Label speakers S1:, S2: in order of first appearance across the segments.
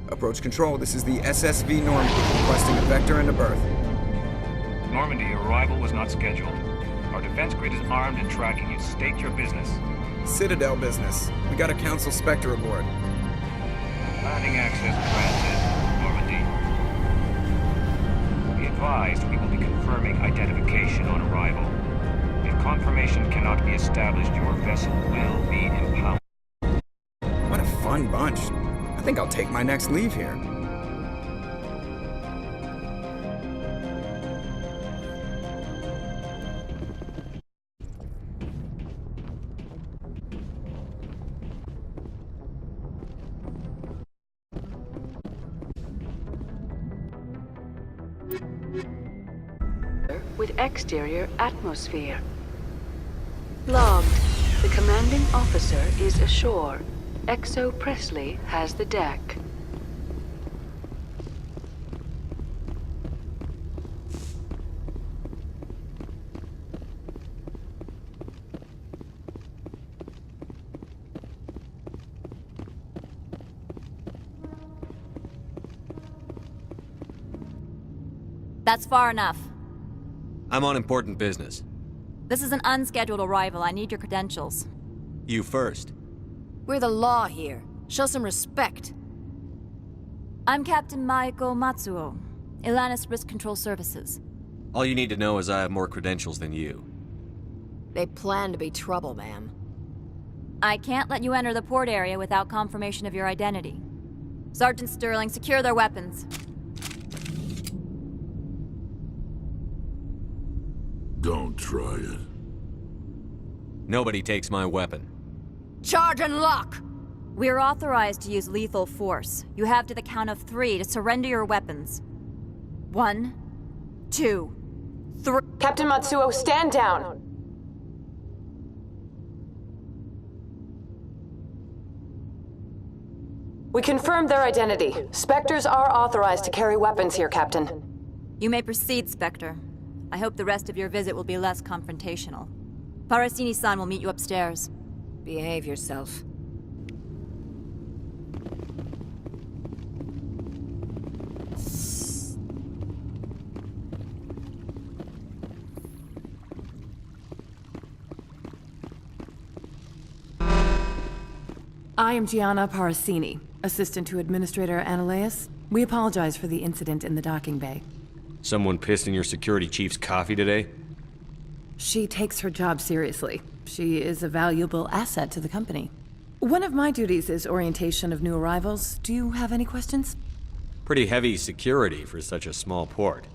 S1: Approach control, this is the SSV Normandy, requesting a vector and a berth.
S2: Normandy, your arrival was not scheduled. Our defense grid is armed and tracking you. State your business.
S1: Citadel business. We got a Council Spectre aboard.
S2: Landing access granted, Normandy. Be advised, we will be confirming identification on arrival. If confirmation cannot be established, your vessel will be impounded.
S1: What a fun bunch. I think I'll take my next leave here.
S3: With exterior atmosphere. Logged. The commanding officer is ashore. Exo Presley has the deck.
S4: That's far enough.
S5: I'm on important business.
S4: This is an unscheduled arrival. I need your credentials.
S5: You first.
S6: We're the law here. Show some respect.
S4: I'm Captain Maiko Matsuo, Ilanis Risk Control Services.
S5: All you need to know is I have more credentials than you.
S6: They plan to be trouble, ma'am.
S4: I can't let you enter the port area without confirmation of your identity. Sergeant Sterling, secure their weapons.
S7: Don't try it.
S5: Nobody takes my weapon.
S6: Charge and lock!
S4: We're authorized to use lethal force. You have to the count of 3 to surrender your weapons. 1, 2, 3.
S8: Captain Matsuo, stand down! We confirmed their identity. Spectres are authorized to carry weapons here, Captain.
S4: You may proceed, Spectre. I hope the rest of your visit will be less confrontational. Parasini-san will meet you upstairs.
S6: Behave yourself.
S9: I am Gianna Parasini, assistant to Administrator Ananias. We apologize for the incident in the docking bay.
S5: Someone pissed in your security chief's coffee today?
S9: She takes her job seriously. She is a valuable asset to the company. One of my duties is orientation of new arrivals. Do you have any questions?
S5: Pretty heavy security for such a small port.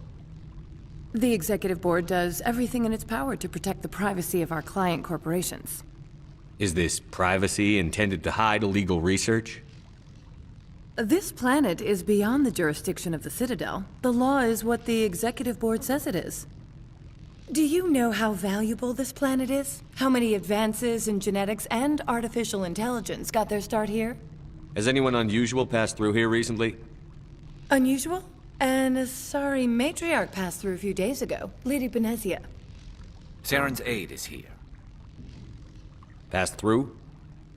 S9: The Executive Board does everything in its power to protect the privacy of our client corporations.
S5: Is this privacy intended to hide illegal research?
S9: This planet is beyond the jurisdiction of the Citadel. The law is what the Executive Board says it is. Do you know how valuable this planet is? How many advances in genetics and artificial intelligence got their start here?
S5: Has anyone unusual passed through here recently?
S9: Unusual? An Asari matriarch passed through a few days ago, Lady Benezia.
S10: Saren's aide is here.
S5: Passed through?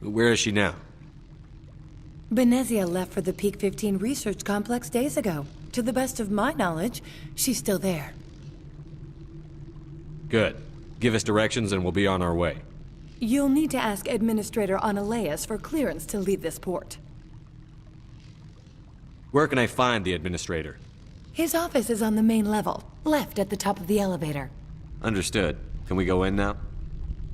S5: Where is she now?
S9: Benezia left for the Peak 15 research complex days ago. To the best of my knowledge, she's still there.
S5: Good. Give us directions and we'll be on our way.
S9: You'll need to ask Administrator Ananias for clearance to leave this port.
S5: Where can I find the Administrator?
S9: His office is on the main level, left at the top of the elevator.
S5: Understood. Can we go in now?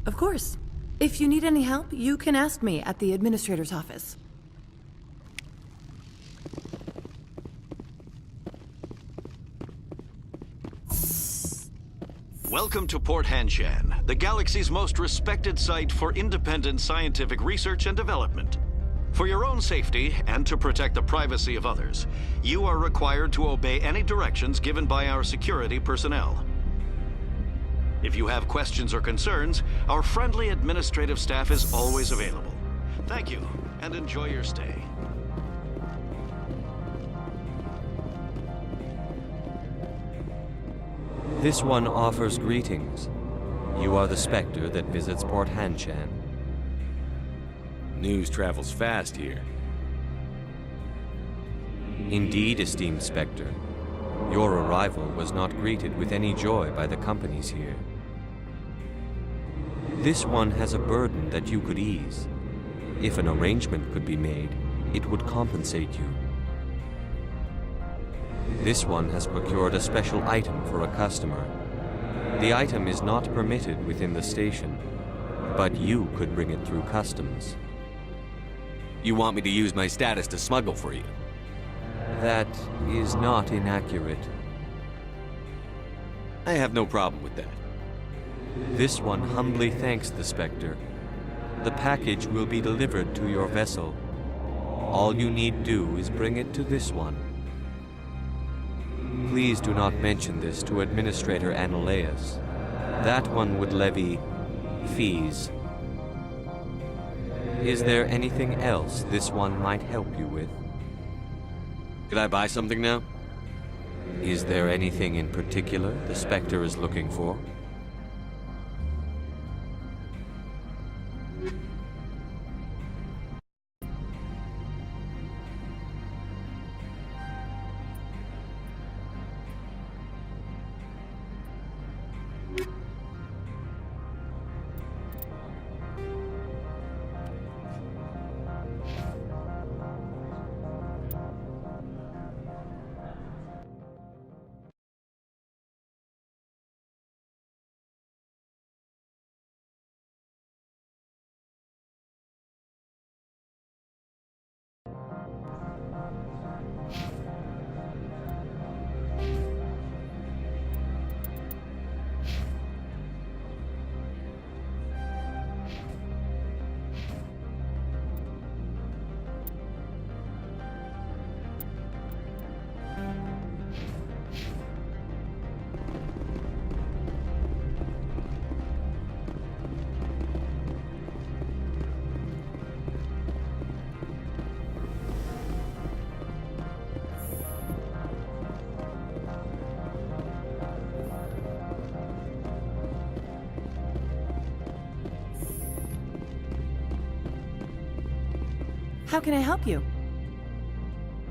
S9: Of course. If you need any help, you can ask me at the Administrator's office.
S11: Welcome to Port Hanshan, the galaxy's most respected site for independent scientific research and development. For your own safety and to protect the privacy of others, you are required to obey any directions given by our security personnel. If you have questions or concerns, our friendly administrative staff is always available. Thank you, and enjoy your stay.
S12: This one offers greetings. You are the Spectre that visits Port Hanshan.
S5: News travels fast here.
S12: Indeed, esteemed Spectre. Your arrival was not greeted with any joy by the companies here. This one has a burden that you could ease. If an arrangement could be made, it would compensate you. This one has procured a special item for a customer. The item is not permitted within the station, but you could bring it through customs.
S5: You want me to use my status to smuggle for you?
S12: That is not inaccurate.
S5: I have no problem with that.
S12: This one humbly thanks the Spectre. The package will be delivered to your vessel. All you need do is bring it to this one. Please do not mention this to Administrator Ananias. That one would levy fees. Is there anything else this one might help you with?
S5: Could I buy something now?
S12: Is there anything in particular the Spectre is looking for?
S9: How can I help you?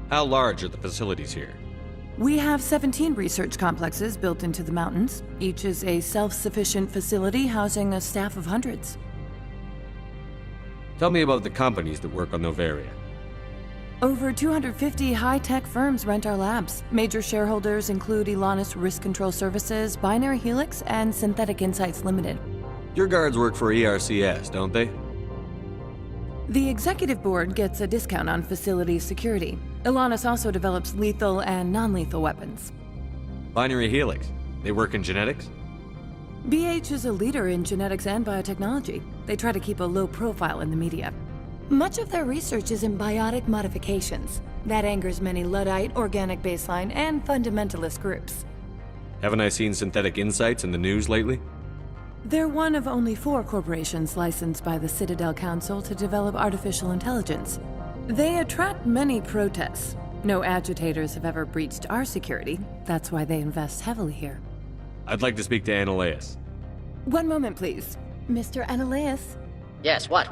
S5: How large are the facilities here?
S9: We have 17 research complexes built into the mountains. Each is a self-sufficient facility housing a staff of hundreds.
S5: Tell me about the companies that work on Noveria.
S9: Over 250 high-tech firms rent our labs. Major shareholders include Elanus Risk Control Services, Binary Helix, and Synthetic Insights Limited.
S5: Your guards work for ERCS, don't they?
S9: The executive board gets a discount on facility security. Elanus also develops lethal and non-lethal weapons.
S5: Binary Helix. They work in genetics?
S9: BH is a leader in genetics and biotechnology. They try to keep a low profile in the media. Much of their research is in biotic modifications. That angers many Luddite, organic baseline, and fundamentalist groups.
S5: Haven't I seen Synthetic Insights in the news lately?
S9: They're one of only 4 corporations licensed by the Citadel Council to develop artificial intelligence. They attract many protests. No agitators have ever breached our security. That's why they invest heavily here.
S5: I'd like to speak to Ananias.
S9: One moment, please. Mr. Ananias?
S13: Yes, what?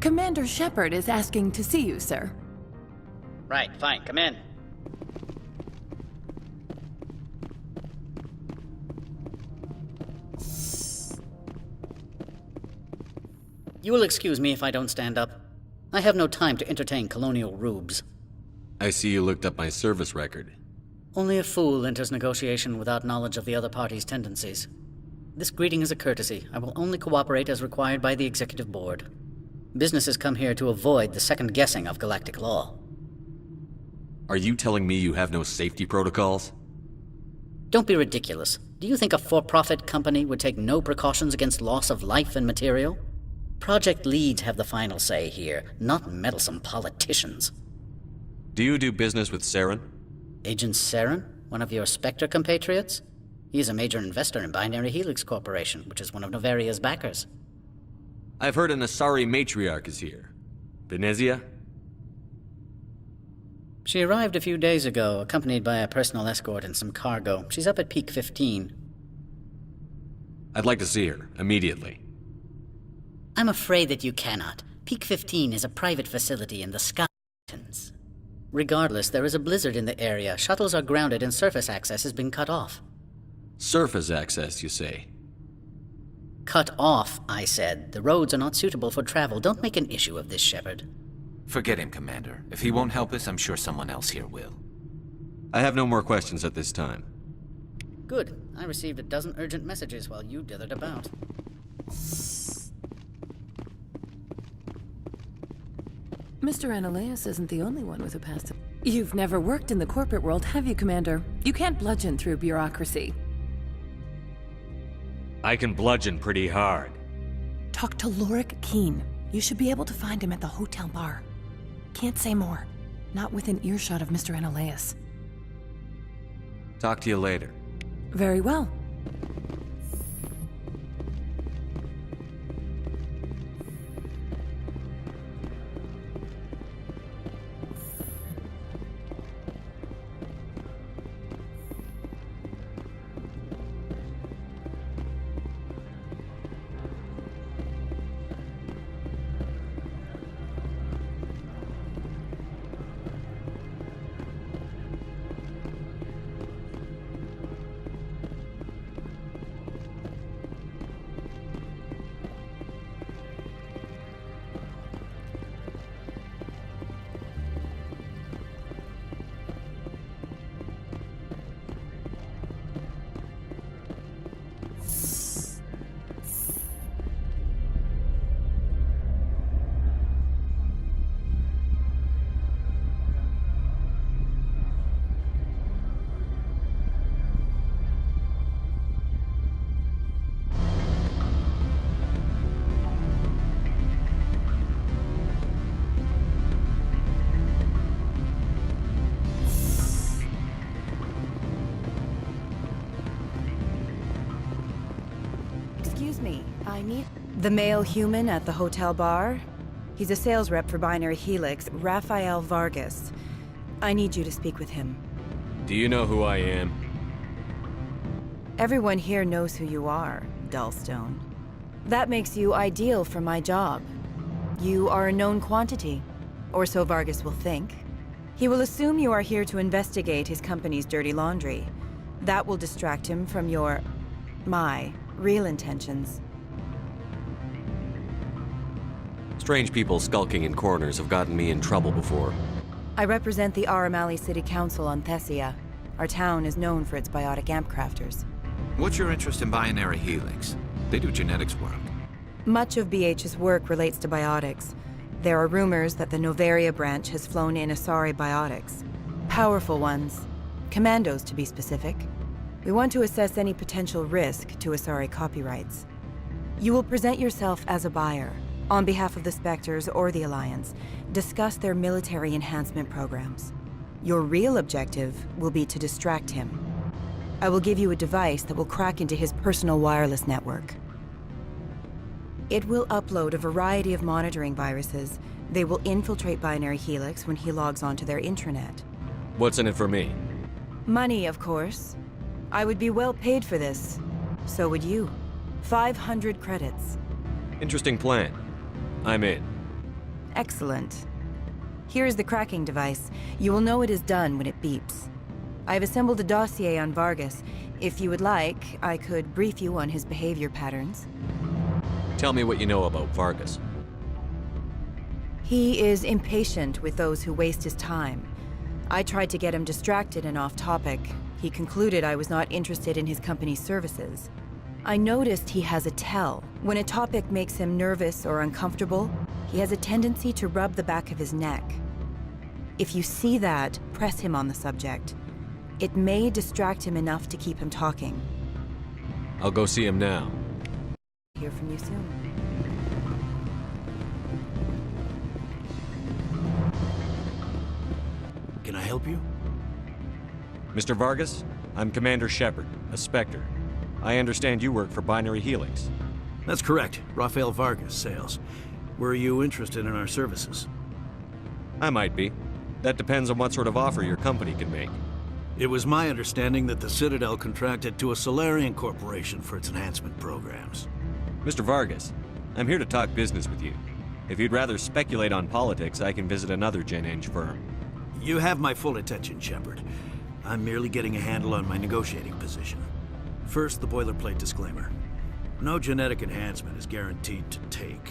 S9: Commander Shepard is asking to see you, sir.
S13: Right, fine, come in. You will excuse me if I don't stand up. I have no time to entertain colonial rubes.
S5: I see you looked up my service record.
S13: Only a fool enters negotiation without knowledge of the other party's tendencies. This greeting is a courtesy. I will only cooperate as required by the Executive Board. Businesses come here to avoid the second guessing of galactic law.
S5: Are you telling me you have no safety protocols?
S13: Don't be ridiculous. Do you think a for-profit company would take no precautions against loss of life and material? Project leads have the final say here, not meddlesome politicians.
S5: Do you do business with Saren?
S13: Agent Saren? One of your Spectre compatriots? He is a major investor in Binary Helix Corporation, which is one of Noveria's backers.
S5: I've heard an Asari matriarch is here. Venezia?
S13: She arrived a few days ago, accompanied by a personal escort and some cargo. She's up at Peak 15.
S5: I'd like to see her, immediately.
S13: I'm afraid that you cannot. Peak 15 is a private facility in the Sky Mountains. Regardless, there is a blizzard in the area. Shuttles are grounded and surface access has been cut off.
S5: Surface access, you say?
S13: Cut off, I said. The roads are not suitable for travel. Don't make an issue of this, Shepard.
S10: Forget him, Commander. If he won't help us, I'm sure someone else here will.
S5: I have no more questions at this time.
S13: Good. I received a dozen urgent messages while you dithered about.
S9: Mr. Ananias isn't the only one with a past. You've never worked in the corporate world, have you, Commander? You can't bludgeon through bureaucracy.
S5: I can bludgeon pretty hard.
S9: Talk to Lorik Keen. You should be able to find him at the hotel bar. Can't say more. Not within earshot of Mr. Ananias.
S5: Talk to you later.
S9: Very well.
S14: Excuse me, I need... The male human at the hotel bar? He's a sales rep for Binary Helix, Rafael Vargas. I need you to speak with him.
S5: Do you know who I am?
S14: Everyone here knows who you are, Dullstone. That makes you ideal for my job. You are a known quantity, or so Vargas will think. He will assume you are here to investigate his company's dirty laundry. That will distract him from my real intentions.
S5: Strange people skulking in corners have gotten me in trouble before.
S14: I represent the Aramali City Council on Thessia. Our town is known for its biotic amp crafters.
S10: What's your interest in Binary Helix? They do genetics work.
S14: Much of BH's work relates to biotics. There are rumors that the Noveria branch has flown in Asari biotics. Powerful ones. Commandos, to be specific. We want to assess any potential risk to Asari copyrights. You will present yourself as a buyer, on behalf of the Spectres or the Alliance, discuss their military enhancement programs. Your real objective will be to distract him. I will give you a device that will crack into his personal wireless network. It will upload a variety of monitoring viruses. They will infiltrate Binary Helix when he logs onto their intranet.
S5: What's in it for me?
S14: Money, of course. I would be well paid for this. So would you. 500 credits.
S5: Interesting plan. I'm in.
S14: Excellent. Here is the cracking device. You will know it is done when it beeps. I have assembled a dossier on Vargas. If you would like, I could brief you on his behavior patterns.
S5: Tell me what you know about Vargas.
S14: He is impatient with those who waste his time. I tried to get him distracted and off topic. He concluded I was not interested in his company's services. I noticed he has a tell. When a topic makes him nervous or uncomfortable, he has a tendency to rub the back of his neck. If you see that, press him on the subject. It may distract him enough to keep him talking.
S5: I'll go see him now.
S14: Hear from you soon.
S15: Can I help you?
S5: Mr. Vargas, I'm Commander Shepard, a Spectre. I understand you work for Binary Helix.
S15: That's correct. Rafael Vargas, sales. Were you interested in our services?
S5: I might be. That depends on what sort of offer your company can make.
S15: It was my understanding that the Citadel contracted to a Solarian corporation for its enhancement programs.
S5: Mr. Vargas, I'm here to talk business with you. If you'd rather speculate on politics, I can visit another Gen Eng firm.
S15: You have my full attention, Shepard. I'm merely getting a handle on my negotiating position. First, the boilerplate disclaimer. No genetic enhancement is guaranteed to take.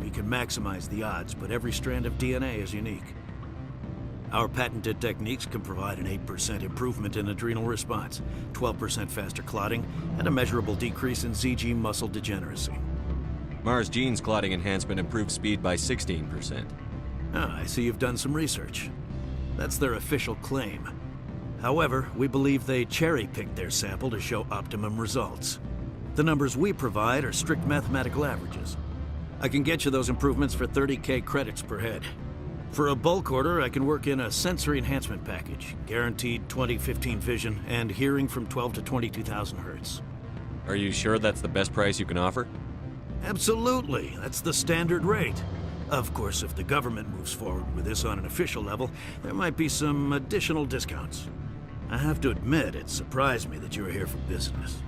S15: We can maximize the odds, but every strand of DNA is unique. Our patented techniques can provide an 8% improvement in adrenal response, 12% faster clotting, and a measurable decrease in ZG muscle degeneracy.
S5: Mars Gene's clotting enhancement improves speed by 16%.
S15: Ah, I see you've done some research. That's their official claim. However, we believe they cherry-picked their sample to show optimum results. The numbers we provide are strict mathematical averages. I can get you those improvements for 30K credits per head. For a bulk order, I can work in a sensory enhancement package, guaranteed 20/15 vision, and hearing from 12 to 22,000 hertz.
S5: Are you sure that's the best price you can offer?
S15: Absolutely. That's the standard rate. Of course, if the government moves forward with this on an official level, there might be some additional discounts. I have to admit, it surprised me that you were here for business.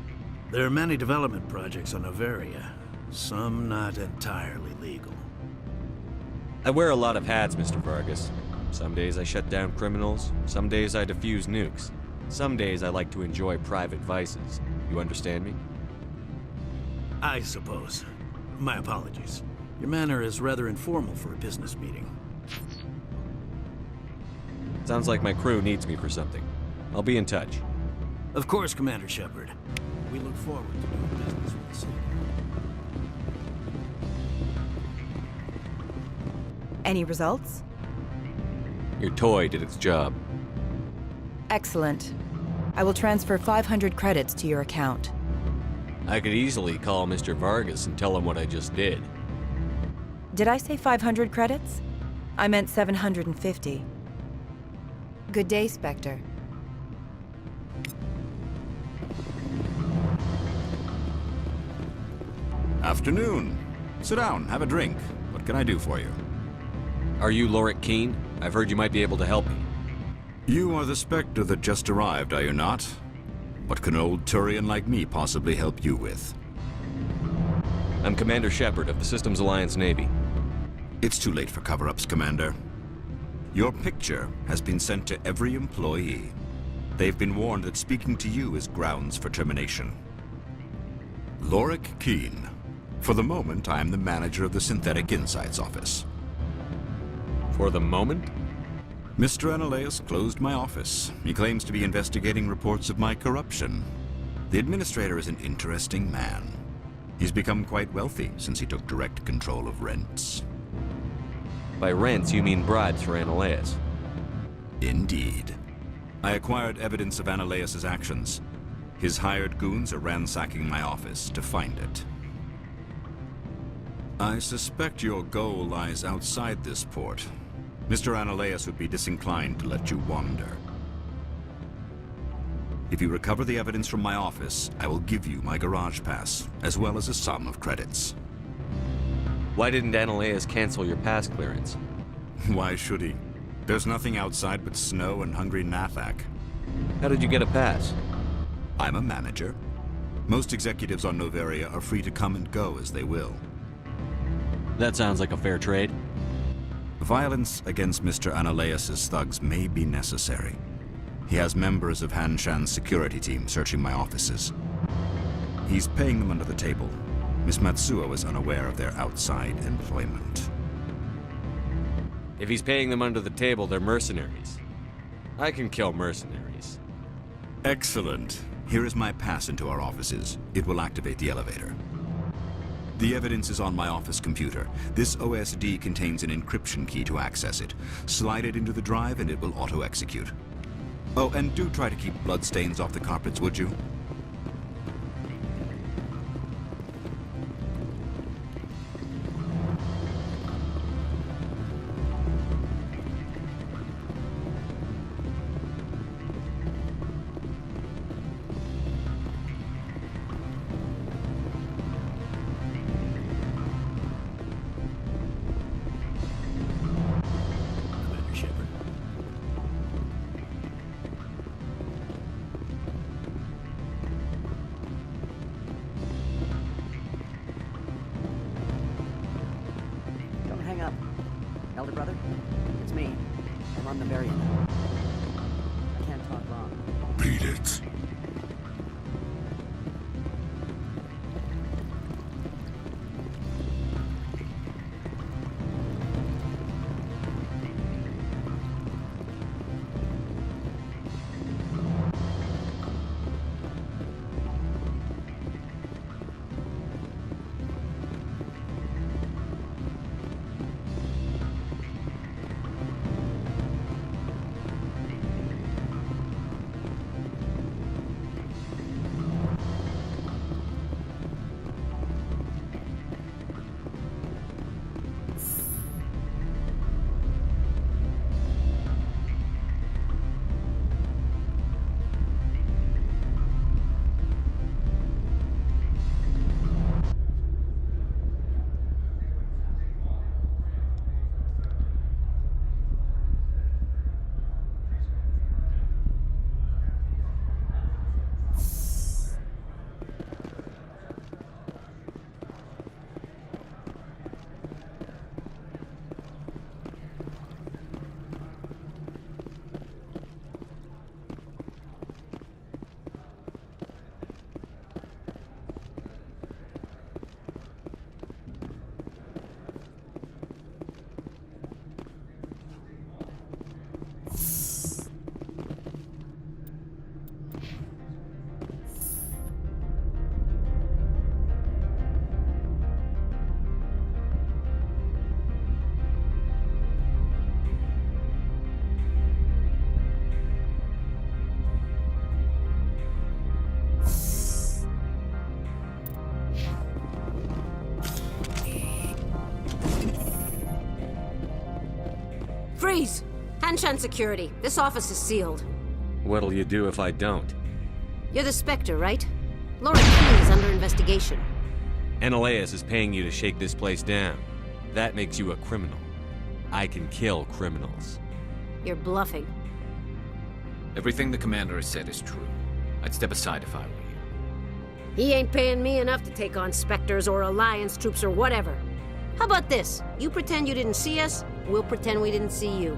S15: There are many development projects on Noveria, some not entirely legal.
S5: I wear a lot of hats, Mr. Vargas. Some days I shut down criminals, some days I defuse nukes. Some days I like to enjoy private vices. You understand me?
S15: I suppose. My apologies. Your manner is rather informal for a business meeting.
S5: Sounds like my crew needs me for something. I'll be in touch.
S15: Of course, Commander Shepard. We look forward to doing business with the city.
S14: Any results?
S5: Your toy did its job.
S14: Excellent. I will transfer 500 credits to your account.
S5: I could easily call Mr. Vargas and tell him what I just did.
S14: Did I say 500 credits? I meant 750. Good day, Spectre.
S16: Afternoon. Sit down, have a drink. What can I do for you?
S5: Are you Lorik Keene? I've heard you might be able to help me.
S16: You are the Spectre that just arrived, are you not? What can an old Turian like me possibly help you with?
S5: I'm Commander Shepard of the Systems Alliance Navy.
S16: It's too late for cover-ups, Commander. Your picture has been sent to every employee. They've been warned that speaking to you is grounds for termination. Lorik Keene. For the moment, I am the manager of the Synthetic Insights Office.
S5: For the moment?
S16: Mr. Analaeus closed my office. He claims to be investigating reports of my corruption. The administrator is an interesting man. He's become quite wealthy since he took direct control of rents.
S5: By rents, you mean bribes for Analaeus?
S16: Indeed. I acquired evidence of Analaeus' actions. His hired goons are ransacking my office to find it. I suspect your goal lies outside this port. Mr. Analaeus would be disinclined to let you wander. If you recover the evidence from my office, I will give you my garage pass, as well as a sum of credits.
S5: Why didn't Analaeus cancel your pass clearance?
S16: Why should he? There's nothing outside but snow and hungry Nathak.
S5: How did you get a pass?
S16: I'm a manager. Most executives on Noveria are free to come and go as they will.
S5: That sounds like a fair trade.
S16: Violence against Mr. Analaeus' thugs may be necessary. He has members of Han Shan's security team searching my offices. He's paying them under the table. Miss Matsuo is unaware of their outside employment.
S5: If he's paying them under the table, they're mercenaries. I can kill mercenaries.
S16: Excellent. Here is my pass into our offices. It will activate the elevator. The evidence is on my office computer. This OSD contains an encryption key to access it. Slide it into the drive and it will auto-execute. Oh, and do try to keep bloodstains off the carpets, would you?
S17: on Noveria. Can't talk wrong.
S7: Beat it.
S6: Freeze! Hanshan security. This office is sealed.
S5: What'll you do if I don't?
S6: You're the Spectre, right? Laura Keene is under investigation.
S5: Ananias is paying you to shake this place down. That makes you a criminal. I can kill criminals.
S6: You're bluffing.
S10: Everything the commander has said is true. I'd step aside if I were you.
S6: He ain't paying me enough to take on Spectres or Alliance troops or whatever. How about this? You pretend you didn't see us, we'll pretend we didn't see you.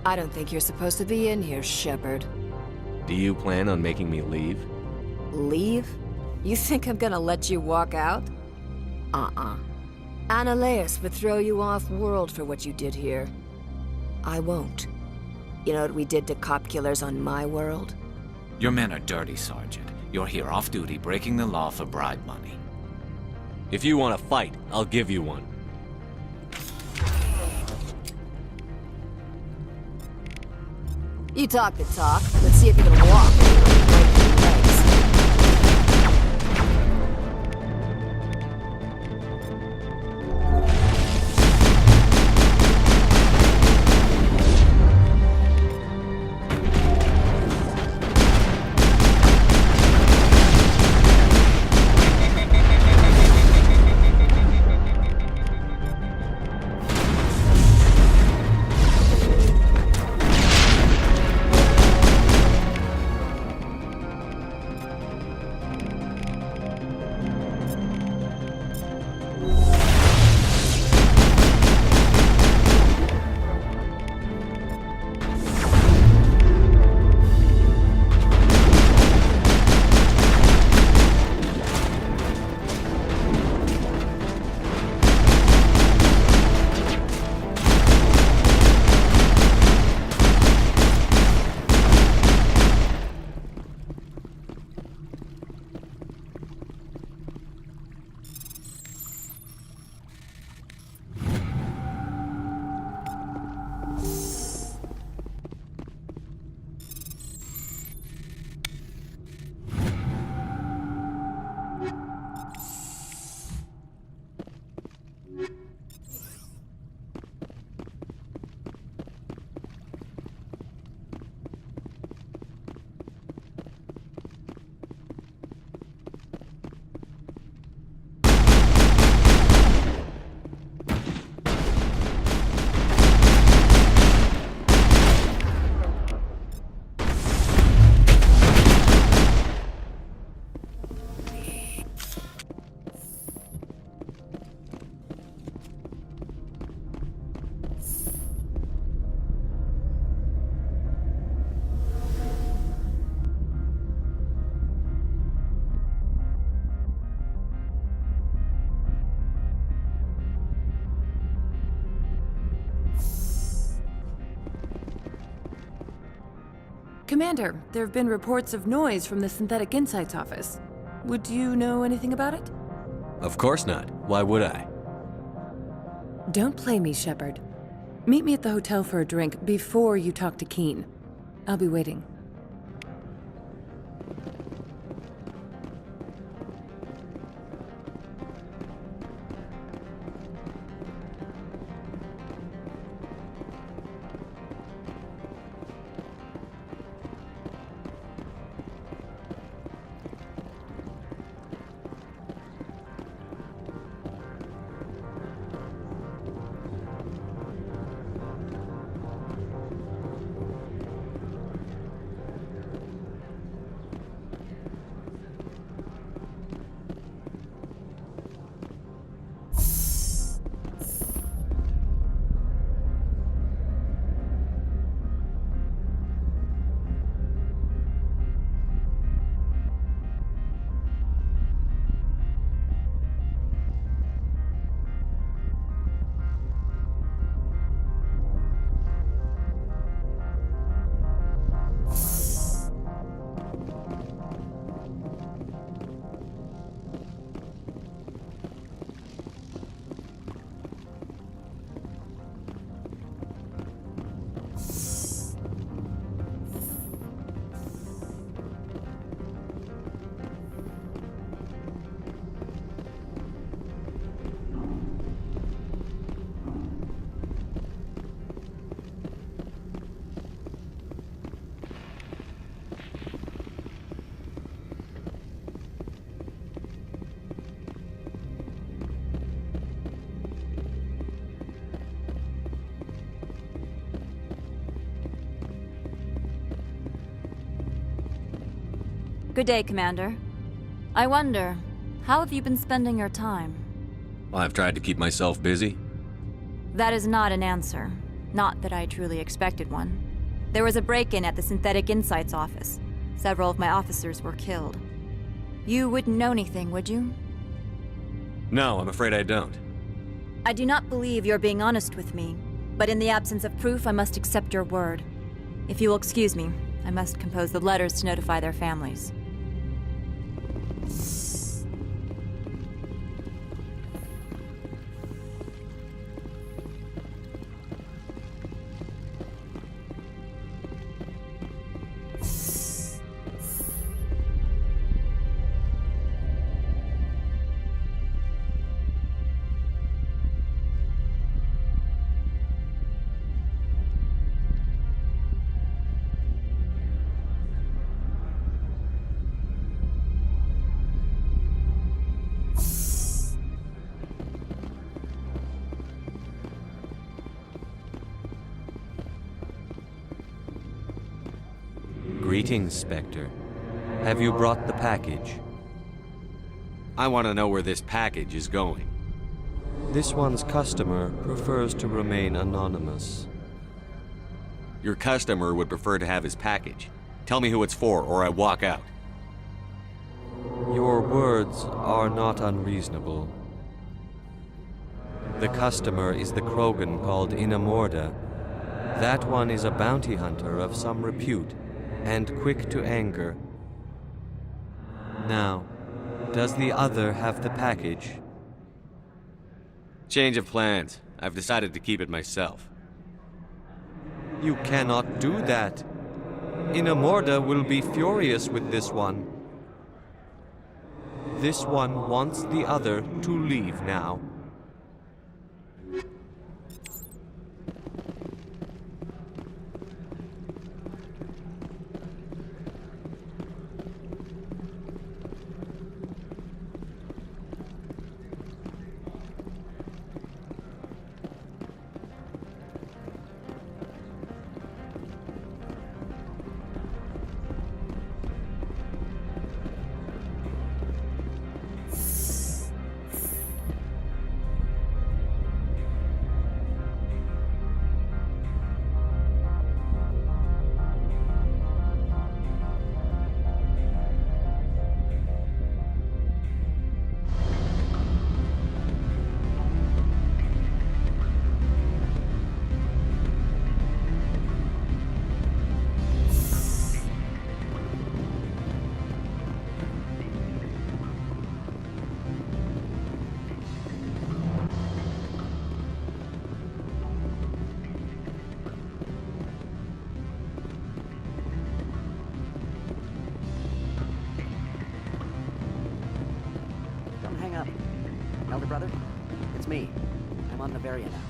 S18: I don't think you're supposed to be in here, Shepard.
S5: Do you plan on making me leave?
S18: Leave? You think I'm gonna let you walk out? Annaleus would throw you off-world for what you did here. I won't. You know what we did to cop killers on my world?
S10: Your men are dirty, Sergeant. You're here off-duty, breaking the law for bribe money.
S5: If you want to fight, I'll give you one.
S18: You talk the talk. Let's see if you can walk.
S9: Commander, there have been reports of noise from the Synthetic Insights office. Would you know anything about it?
S5: Of course not. Why would I?
S9: Don't play me, Shepard. Meet me at the hotel for a drink before you talk to Keen. I'll be waiting.
S4: Good day, Commander. I wonder, how have you been spending your time?
S5: I've tried to keep myself busy.
S4: That is not an answer. Not that I truly expected one. There was a break-in at the Synthetic Insights office. Several of my officers were killed. You wouldn't know anything, would you?
S5: No, I'm afraid I don't.
S4: I do not believe you're being honest with me, but in the absence of proof, I must accept your word. If you will excuse me, I must compose the letters to notify their families.
S12: Greetings, Spectre. Have you brought the package?
S5: I want to know where this package is going.
S12: This one's customer prefers to remain anonymous.
S5: Your customer would prefer to have his package. Tell me who it's for, or I walk out.
S12: Your words are not unreasonable. The customer is the Krogan called Inamorda. That one is a bounty hunter of some repute, and quick to anger. Now, does the other have the package?
S5: Change of plans. I've decided to keep it myself.
S12: You cannot do that. Inamorda will be furious with this one. This one wants the other to leave now.
S17: Elder brother, it's me. I'm on Noveria now.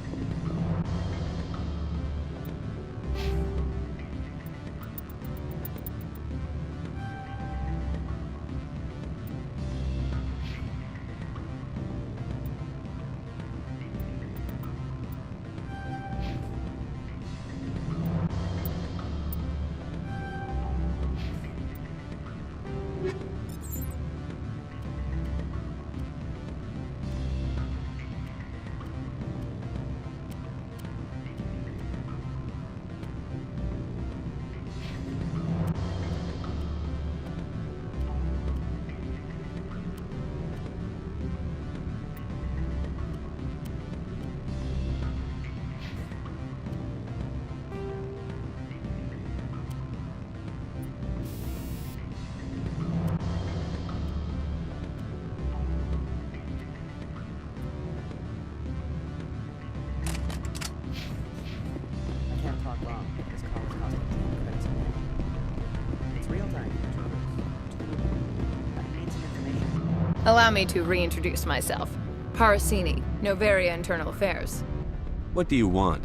S19: Allow me to reintroduce myself. Parasini, Noveria Internal Affairs.
S5: What do you want?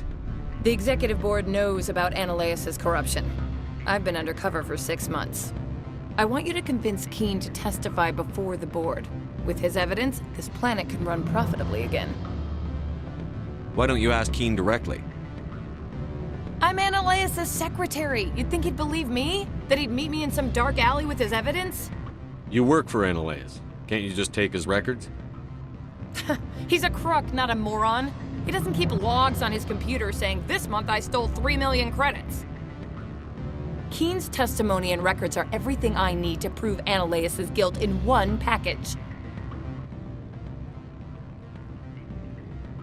S19: The Executive Board knows about Ananias' corruption. I've been undercover for 6 months. I want you to convince Keen to testify before the Board. With his evidence, this planet can run profitably again.
S5: Why don't you ask Keen directly?
S19: I'm Ananias' secretary. You'd think he'd believe me? That he'd meet me in some dark alley with his evidence?
S5: You work for Ananias. Can't you just take his records?
S19: He's a crook, not a moron. He doesn't keep logs on his computer saying, this month I stole 3 million credits. Keen's testimony and records are everything I need to prove Ananias' guilt in one package.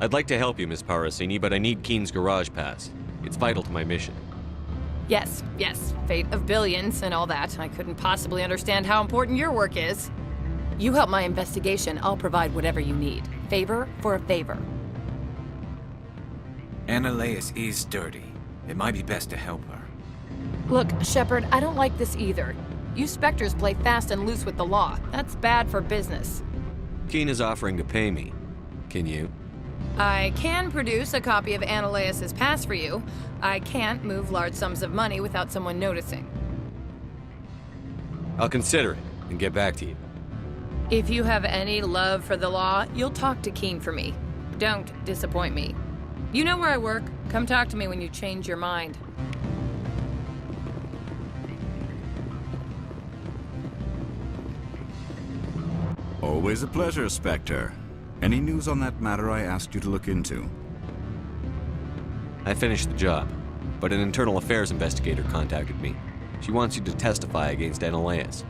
S5: I'd like to help you, Miss Parasini, but I need Keen's garage pass. It's vital to my mission.
S19: Yes, fate of billions and all that. I couldn't possibly understand how important your work is. You help my investigation, I'll provide whatever you need. Favor for a favor.
S10: Ananias is dirty. It might be best to help her.
S19: Look, Shepard, I don't like this either. You Spectres play fast and loose with the law. That's bad for business.
S5: Keen is offering to pay me. Can you?
S19: I can produce a copy of Ananias' pass for you. I can't move large sums of money without someone noticing.
S5: I'll consider it and get back to you.
S19: If you have any love for the law, you'll talk to Keen for me. Don't disappoint me. You know where I work. Come talk to me when you change your mind.
S16: Always a pleasure, Spectre. Any news on that matter I asked you to look into?
S5: I finished the job, but an internal affairs investigator contacted me. She wants you to testify against Ananias.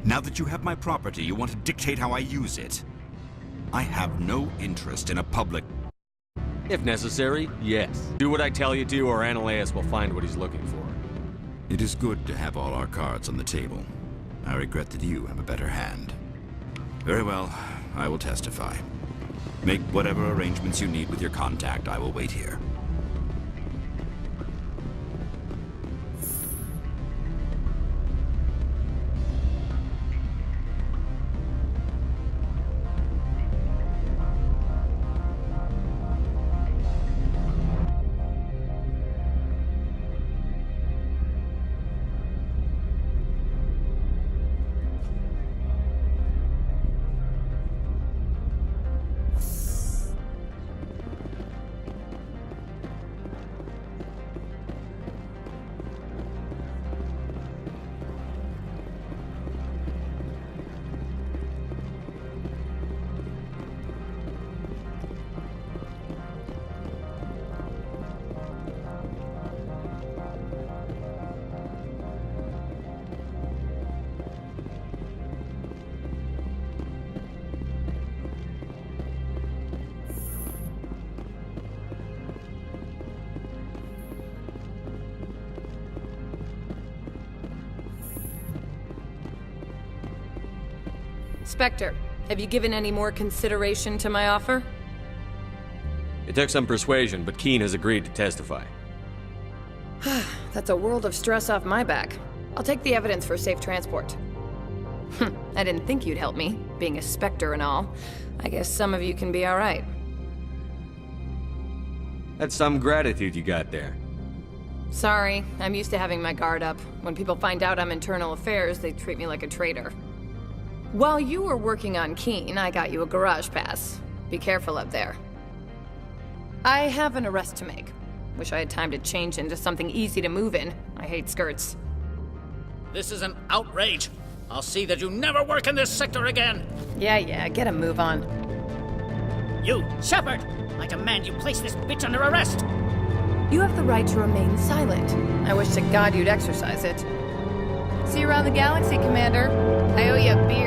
S16: Now that you have my property, you want to dictate how I use it. I have no interest in a public...
S5: If necessary, yes. Do what I tell you to, or Ananias will find what he's looking for.
S16: It is good to have all our cards on the table. I regret that you have a better hand. Very well, I will testify. Make whatever arrangements you need with your contact. I will wait here.
S19: Spectre, have you given any more consideration to my offer?
S5: It took some persuasion, but Keen has agreed to testify.
S19: That's a world of stress off my back. I'll take the evidence for safe transport. I didn't think you'd help me, being a Spectre and all. I guess some of you can be alright.
S5: That's some gratitude you got there.
S19: Sorry, I'm used to having my guard up. When people find out I'm internal affairs, they treat me like a traitor. While you were working on Keen, I got you a garage pass. Be careful up there. I have an arrest to make. Wish I had time to change into something easy to move in. I hate skirts.
S13: This is an outrage. I'll see that you never work in this sector again.
S19: Yeah, get a move on.
S13: You, Shepard! I demand you place this bitch under arrest!
S19: You have the right to remain silent. I wish to God you'd exercise it. See you around the galaxy, Commander. I owe you a beer.